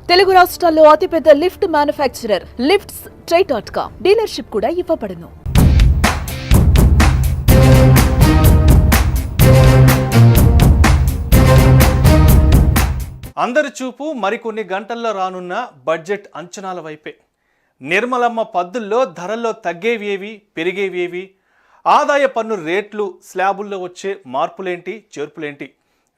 తెలుగు రాష్ట్రాల్లో అతిపెద్ద lift manufacturer lifts ట్రై.com dealership కూడా ఇవ్వబడును. అందరి చూపు మరికొన్ని గంటల్లో రానున్న బడ్జెట్ అంచనాల వైపే. నిర్మలమ్మ పద్దుల్లో ధరల్లో తగ్గేవేవి, పెరిగేవేవి, ఆదాయ పన్ను రేట్లు, స్లాబుల్లో వచ్చే మార్పులేంటి, చేర్పులేంటి,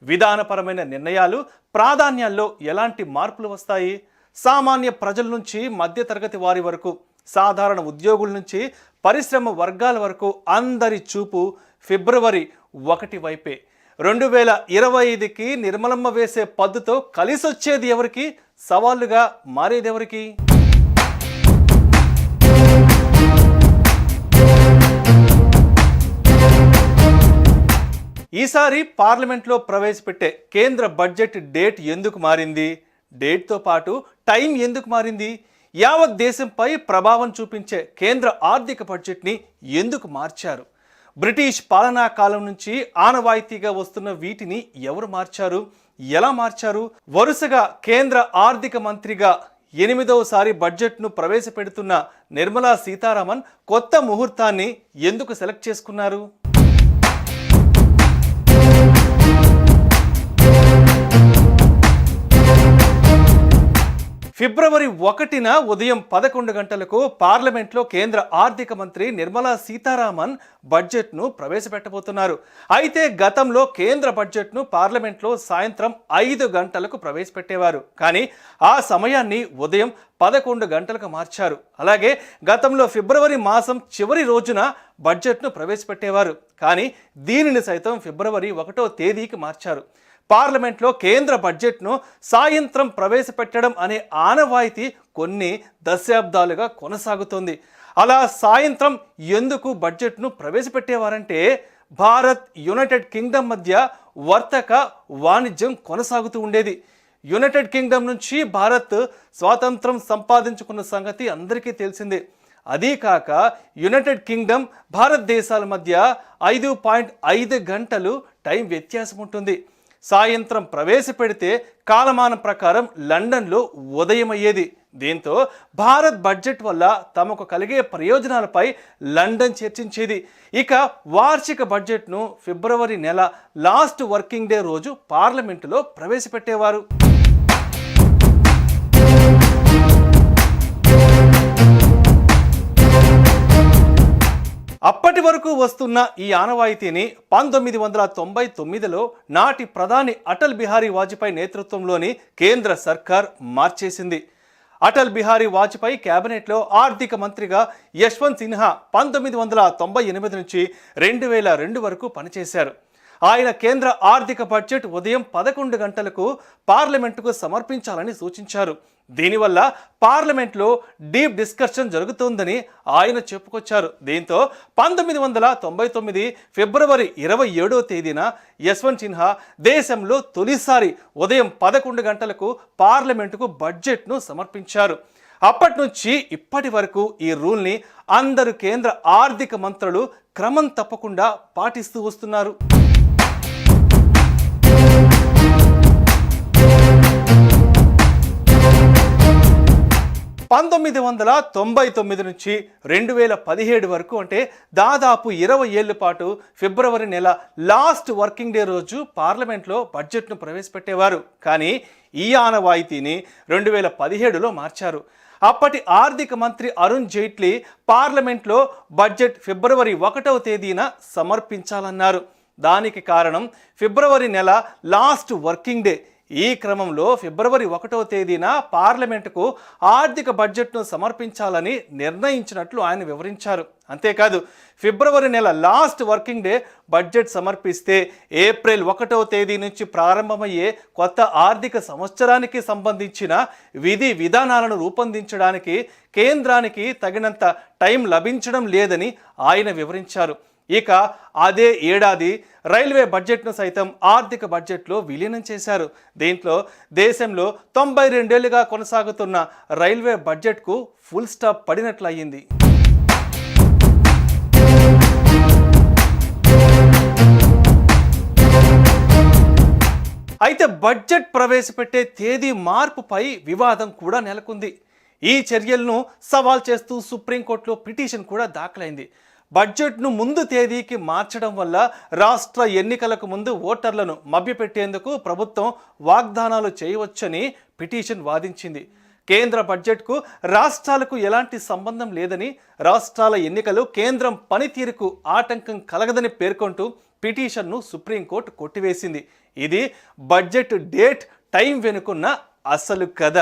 విధానపరమైన నిర్ణయాలు, ప్రాధాన్యాల్లో ఎలాంటి మార్పులు వస్తాయి, సామాన్య ప్రజల నుంచి మధ్యతరగతి వారి వరకు, సాధారణ ఉద్యోగుల నుంచి పరిశ్రమ వర్గాల వరకు అందరి చూపు ఫిబ్రవరి 1 వైపే. 2025కి నిర్మలమ్మ వేసే పద్దుతో కలిసొచ్చేది ఎవరికి, సవాళ్లుగా మారేది ఎవరికి? ఈసారి పార్లమెంట్లో ప్రవేశపెట్టే కేంద్ర బడ్జెట్ డేట్ ఎందుకు మారింది, డేట్తో పాటు టైం ఎందుకు మారింది, యావత్ దేశంపై ప్రభావం చూపించే కేంద్ర ఆర్థిక బడ్జెట్ని ఎందుకు మార్చారు, బ్రిటిష్ పాలనా కాలం నుంచి ఆనవాయితీగా వస్తున్న వీటిని ఎవరు మార్చారు, ఎలా మార్చారు, వరుసగా కేంద్ర ఆర్థిక మంత్రిగా 8వసారి బడ్జెట్ను ప్రవేశపెడుతున్న నిర్మలా సీతారామన్ కొత్త ముహూర్తాన్ని ఎందుకు సెలెక్ట్ చేసుకున్నారు? ఫిబ్రవరి 1న ఉదయం 11 గంటలకు పార్లమెంట్లో కేంద్ర ఆర్థిక మంత్రి నిర్మలా సీతారామన్ బడ్జెట్ను ప్రవేశపెట్టబోతున్నారు. అయితే గతంలో కేంద్ర బడ్జెట్ను పార్లమెంట్లో సాయంత్రం 5 గంటలకు ప్రవేశపెట్టేవారు. కానీ ఆ సమయాన్ని ఉదయం 11 గంటలకు మార్చారు. అలాగే గతంలో ఫిబ్రవరి మాసం చివరి రోజున బడ్జెట్ను ప్రవేశపెట్టేవారు. కానీ దీనిని సైతం ఫిబ్రవరి 1వ తేదీకి మార్చారు. పార్లమెంట్లో కేంద్ర బడ్జెట్ను సాయంత్రం ప్రవేశపెట్టడం అనే ఆనవాయితీ కొన్ని దశాబ్దాలుగా కొనసాగుతోంది. అలా సాయంత్రం ఎందుకు బడ్జెట్ను ప్రవేశపెట్టేవారంటే, భారత్ యునైటెడ్ కింగ్డమ్ మధ్య వర్తక వాణిజ్యం కొనసాగుతూ ఉండేది. యునైటెడ్ కింగ్డమ్ నుంచి భారత్ స్వాతంత్రం సంపాదించుకున్న సంగతి అందరికీ తెలిసిందే. అదీ కాక యునైటెడ్ కింగ్డమ్ భారతదేశాల మధ్య 5.5 గంటలు టైం వ్యత్యాసం ఉంటుంది. సాయంత్రం ప్రవేశపెడితే కాలమానం ప్రకారం లండన్లో ఉదయం అయ్యేది. దీంతో భారత్ బడ్జెట్ వల్ల తమకు కలిగే ప్రయోజనాలపై లండన్ చర్చించేది. ఇక వార్షిక బడ్జెట్ను ఫిబ్రవరి నెల లాస్ట్ వర్కింగ్ డే రోజు పార్లమెంటులో ప్రవేశపెట్టేవారు. అప్పటి వరకు వస్తున్న ఈ ఆనవాయితీని 1999లో నాటి ప్రధాని అటల్ బిహారీ వాజ్పేయి నేతృత్వంలోని కేంద్ర సర్కార్ మార్చేసింది. అటల్ బిహారీ వాజ్పేయి కేబినెట్లో ఆర్థిక మంత్రిగా యశ్వంత్ సిన్హా 1998 నుంచి 2002 వరకు పనిచేశారు. ఆయన కేంద్ర ఆర్థిక బడ్జెట్ ఉదయం 11 గంటలకు పార్లమెంటుకు సమర్పించాలని సూచించారు. దీనివల్ల పార్లమెంట్లో డీప్ డిస్కషన్ జరుగుతుందని ఆయన చెప్పుకొచ్చారు. దీంతో 1999 ఫిబ్రవరి 27వ తేదీన యశ్వంత్ సిన్హా దేశంలో తొలిసారి ఉదయం 11 గంటలకు పార్లమెంటుకు బడ్జెట్ను సమర్పించారు. అప్పటి నుంచి ఇప్పటి వరకు ఈ రూల్ని అందరు కేంద్ర ఆర్థిక మంత్రులు క్రమం తప్పకుండా పాటిస్తూ వస్తున్నారు. 1999 నుంచి 2017 వరకు, అంటే దాదాపు 20 ఏళ్ల పాటు ఫిబ్రవరి నెల లాస్ట్ వర్కింగ్ డే రోజు పార్లమెంట్లో బడ్జెట్ను ప్రవేశపెట్టేవారు. కానీ ఈ ఆనవాయితీని 2017లో మార్చారు. అప్పటి ఆర్థిక మంత్రి అరుణ్ జైట్లీ పార్లమెంట్లో బడ్జెట్ ఫిబ్రవరి 1వ తేదీన సమర్పించాలన్నారు. దానికి కారణం ఫిబ్రవరి నెల లాస్ట్ వర్కింగ్ డే. ఈ క్రమంలో ఫిబ్రవరి 1వ తేదీన పార్లమెంటుకు ఆర్థిక బడ్జెట్ను సమర్పించాలని నిర్ణయించినట్లు ఆయన వివరించారు. అంతేకాదు, ఫిబ్రవరి నెల లాస్ట్ వర్కింగ్ డే బడ్జెట్ సమర్పిస్తే ఏప్రిల్ 1వ తేదీ నుంచి ప్రారంభమయ్యే కొత్త ఆర్థిక సంవత్సరానికి సంబంధించిన విధి విధానాలను రూపొందించడానికి కేంద్రానికి తగినంత టైం లభించడం లేదని ఆయన వివరించారు. ఇక అదే ఏడాది రైల్వే బడ్జెట్ను సైతం ఆర్థిక బడ్జెట్లో విలీనం చేశారు. దీంట్లో దేశంలో 92 ఏళ్లుగా కొనసాగుతున్న రైల్వే బడ్జెట్కు ఫుల్ స్టాప్ పడినట్లయింది. అయితే బడ్జెట్ ప్రవేశపెట్టే తేదీ మార్పుపై వివాదం కూడా నెలకొంది. ఈ చర్యలను సవాల్ చేస్తూ సుప్రీంకోర్టులో పిటిషన్ కూడా దాఖలైంది. బడ్జెట్ను ముందు తేదీకి మార్చడం వల్ల రాష్ట్ర ఎన్నికలకు ముందు ఓటర్లను మభ్యపెట్టేందుకు ప్రభుత్వం వాగ్దానాలు చేయవచ్చని పిటిషన్ వాదించింది. కేంద్ర బడ్జెట్కు రాష్ట్రాలకు ఎలాంటి సంబంధం లేదని, రాష్ట్రాల ఎన్నికలు కేంద్రం పనితీరుకు ఆటంకం కలగదని పేర్కొంటూ పిటిషన్ను సుప్రీంకోర్టు కొట్టివేసింది. ఇది బడ్జెట్ డేట్ టైం వెనుకున్న అసలు కథ.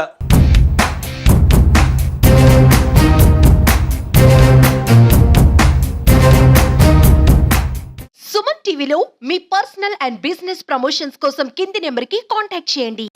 సుమన్ టీవీలో మీ పర్సనల్ అండ్ బిజినెస్ ప్రమోషన్స్ కోసం కింది నెంబర్కి కాంటాక్ట్ చేయండి.